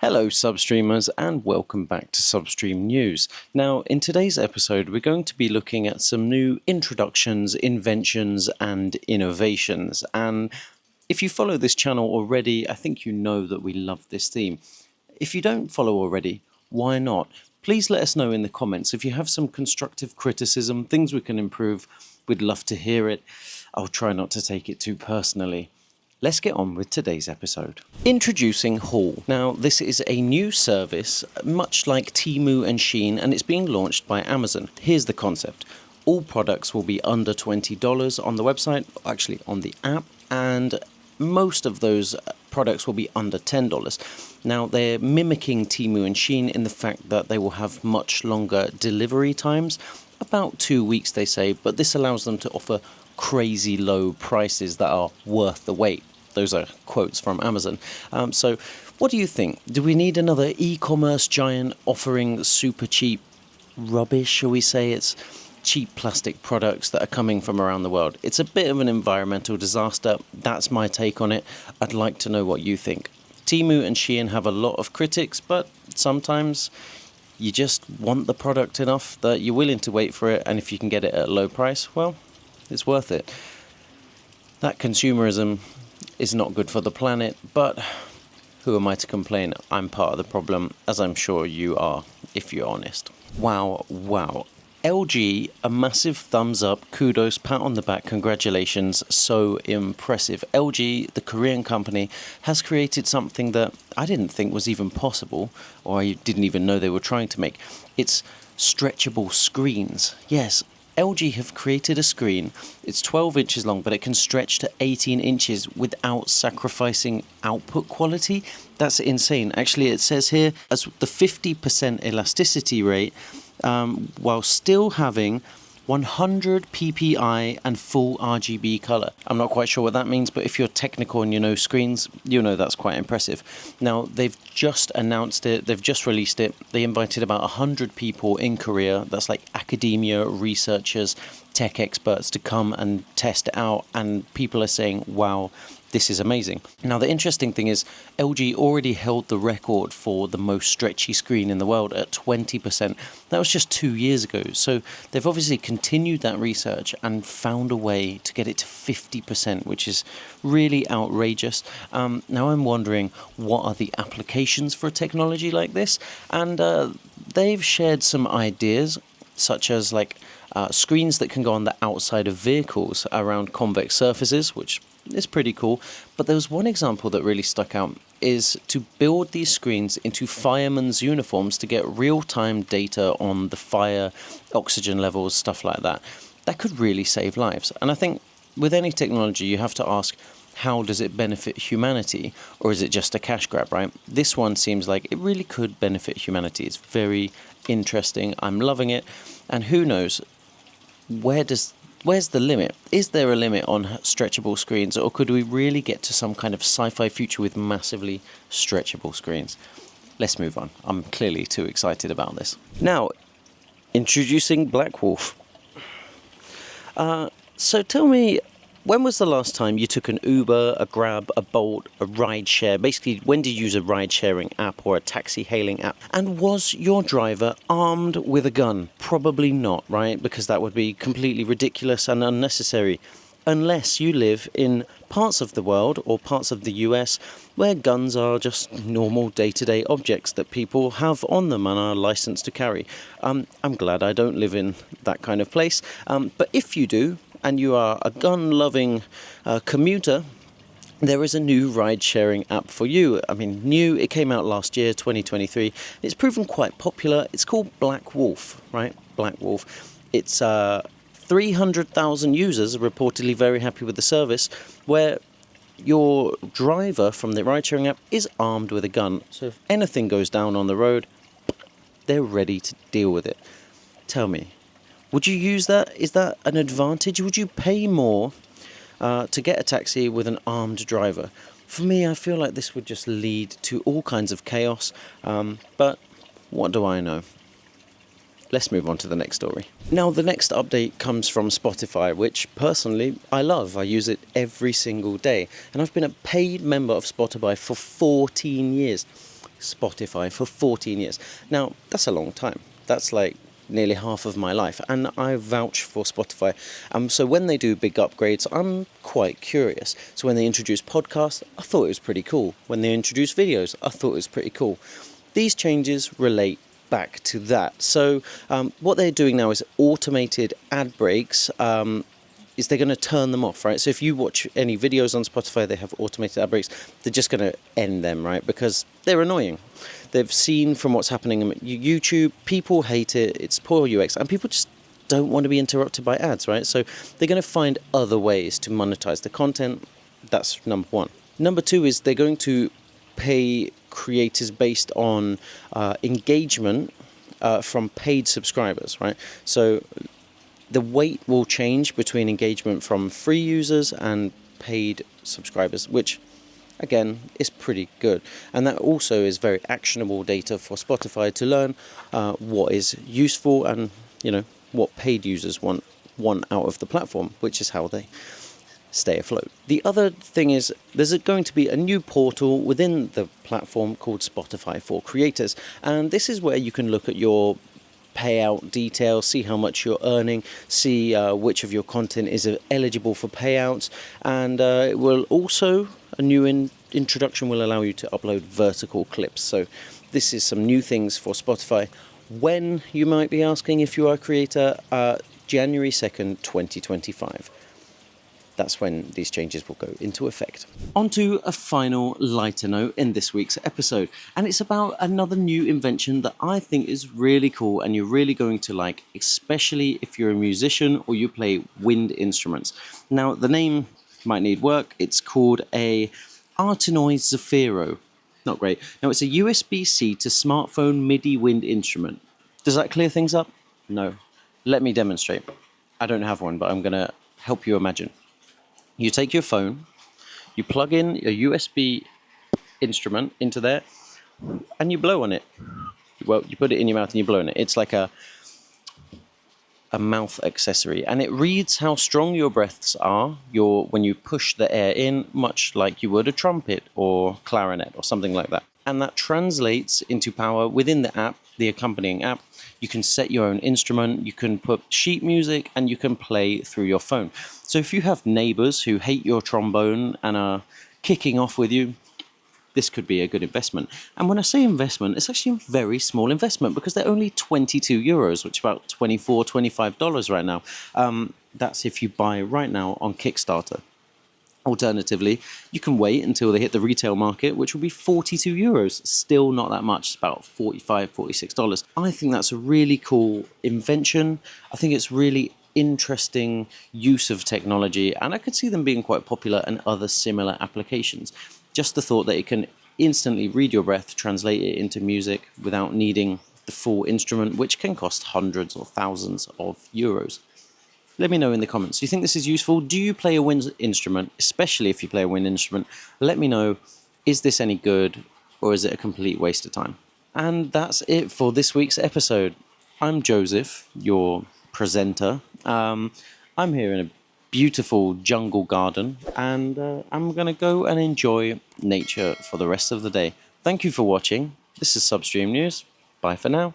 Hello Substreamers and welcome back to Substream News. Now in today's episode we're going to be looking at some new introductions, inventions and innovations, and if you follow this channel already I think you know that we love this theme. If you don't follow already, why not? Please let us know in the comments if you have some constructive criticism, things we can improve. We'd love to hear it. I'll try not to take it too personally. Let's get on with today's episode. Introducing Haul. Now, this is a new service, much like Temu and Shein, and it's being launched by Amazon. Here's the concept. All products will be under $20 on the website, actually on the app, and most of those products will be under $10. Now, they're mimicking Temu and Shein in the fact that they will have much longer delivery times, about 2 weeks they say, but this allows them to offer crazy low prices that are worth the wait. Those are quotes from Amazon. So what do you think? Do we need another e-commerce giant offering super cheap rubbish, shall we say? It's cheap plastic products that are coming from around the world. It's a bit of an environmental disaster. That's my take on it. I'd like to know what you think. Temu and Shein have a lot of critics, but sometimes you just want the product enough that you're willing to wait for it, and if you can get it at a low price, well, it's worth it. That consumerism is not good for the planet, but who am I to complain? I'm part of the problem, as I'm sure you are, if you're honest. Wow. LG, a massive thumbs up, kudos, pat on the back, congratulations, so impressive. LG, the Korean company, has created something that I didn't think was even possible, or I didn't even know they were trying to make. It's stretchable screens. Yes, LG have created a screen. It's 12 inches long, but it can stretch to 18 inches without sacrificing output quality. That's insane. Actually, it says here as the 50% elasticity rate, while still having 100 ppi and full RGB color. I'm not quite sure what that means, but if you're technical and you know screens, you know that's quite impressive. Now, they've just announced it, they've just released it. They invited about 100 people in Korea, that's like academia, researchers, tech experts, to come and test it out, and people are saying, wow, this is amazing. Now, the interesting thing is LG already held the record for the most stretchy screen in the world at 20%. That was just 2 years ago. So they've obviously continued that research and found a way to get it to 50%, which is really outrageous. Now I'm wondering, what are the applications for a technology like this? And they've shared some ideas, such as like screens that can go on the outside of vehicles around convex surfaces, which is pretty cool. But there was one example that really stuck out, is to build these screens into firemen's uniforms to get real-time data on the fire, oxygen levels, stuff like that. That could really save lives. And I think with any technology you have to ask, how does it benefit humanity, or is it just a cash grab, right? This one seems like it really could benefit humanity. It's very interesting. I'm loving it. And who knows, where's the limit? Is there a limit on stretchable screens, or could we really get to some kind of sci-fi future with massively stretchable screens? Let's move on. I'm clearly too excited about this. Now, introducing Black Wolf. So tell me, when was the last time you took an Uber, a Grab, a Bolt, a ride-share? Basically, when did you use a ride-sharing app or a taxi-hailing app? And was your driver armed with a gun? Probably not, right? Because that would be completely ridiculous and unnecessary. Unless you live in parts of the world or parts of the US where guns are just normal day-to-day objects that people have on them and are licensed to carry. I'm glad I don't live in that kind of place. But if you do, and you are a gun-loving commuter, there is a new ride-sharing app for you. I mean, new, it came out last year, 2023. It's proven quite popular. It's called Black Wolf, right? Black Wolf. It's 300,000 users are reportedly very happy with the service, where your driver from the ride-sharing app is armed with a gun. So if anything goes down on the road, they're ready to deal with it. Tell me, would you use that? Is that an advantage? Would you pay more to get a taxi with an armed driver? For me, I feel like this would just lead to all kinds of chaos. But what do I know? Let's move on to the next story. Now, the next update comes from Spotify, which personally I love. I use it every single day. And I've been a paid member of Spotify for 14 years. Spotify for 14 years. Now, that's a long time. That's like nearly half of my life, and I vouch for Spotify. So when they do big upgrades, I'm quite curious. So when they introduce podcasts, I thought it was pretty cool. When they introduce videos, I thought it was pretty cool. These changes relate back to that. So what they're doing now is automated ad breaks. Is they're going to turn them off, right? So if you watch any videos on Spotify, they have automated ad breaks. They're just going to end them, right? Because they're annoying. They've seen from what's happening on YouTube, people hate it. It's poor UX, and people just don't want to be interrupted by ads, right? So they're going to find other ways to monetize the content. That's number one. Number two is they're going to pay creators based on engagement from paid subscribers, right? So the weight will change between engagement from free users and paid subscribers, which again is pretty good. And that also is very actionable data for Spotify to learn what is useful and what paid users want out of the platform, which is how they stay afloat. The other thing is there's going to be a new portal within the platform called Spotify for Creators, and this is where you can look at your payout details, see how much you're earning, see which of your content is eligible for payouts, and it will also, a new introduction will allow you to upload vertical clips. So this is some new things for Spotify. When, you might be asking, if you are a creator, January 2nd, 2025. That's when these changes will go into effect. On to a final lighter note in this week's episode, and it's about another new invention that I think is really cool and you're really going to like, especially if you're a musician or you play wind instruments. Now, the name might need work. It's called a Artinoid Zafiro. Not great. Now, it's a USB-C to smartphone MIDI wind instrument. Does that clear things up? No. Let me demonstrate. I don't have one, but I'm going to help you imagine. You take your phone, you plug in a USB instrument into there, and you blow on it. Well, you put it in your mouth and you blow on it. It's like a mouth accessory, and it reads how strong your breaths are when you push the air in, much like you would a trumpet or clarinet or something like that. And that translates into power within the app, the accompanying app. You can set your own instrument, you can put sheet music, and you can play through your phone. So if you have neighbors who hate your trombone and are kicking off with you, this could be a good investment. And when I say investment, it's actually a very small investment because they're only €22, which is about $24, $25 right now. That's if you buy right now on Kickstarter. Alternatively, you can wait until they hit the retail market, which will be €42. Still not that much. It's about $45, $46. I think that's a really cool invention. I think it's really interesting use of technology, and I could see them being quite popular in other similar applications. Just the thought that it can instantly read your breath, translate it into music without needing the full instrument, which can cost hundreds or thousands of euros. Let me know in the comments. Do you think this is useful? Do you play a wind instrument? Especially if you play a wind instrument, let me know, is this any good or is it a complete waste of time? And that's it for this week's episode. I'm Joseph, your presenter. I'm here in a beautiful jungle garden, and I'm going to go and enjoy nature for the rest of the day. Thank you for watching. This is Substream News. Bye for now.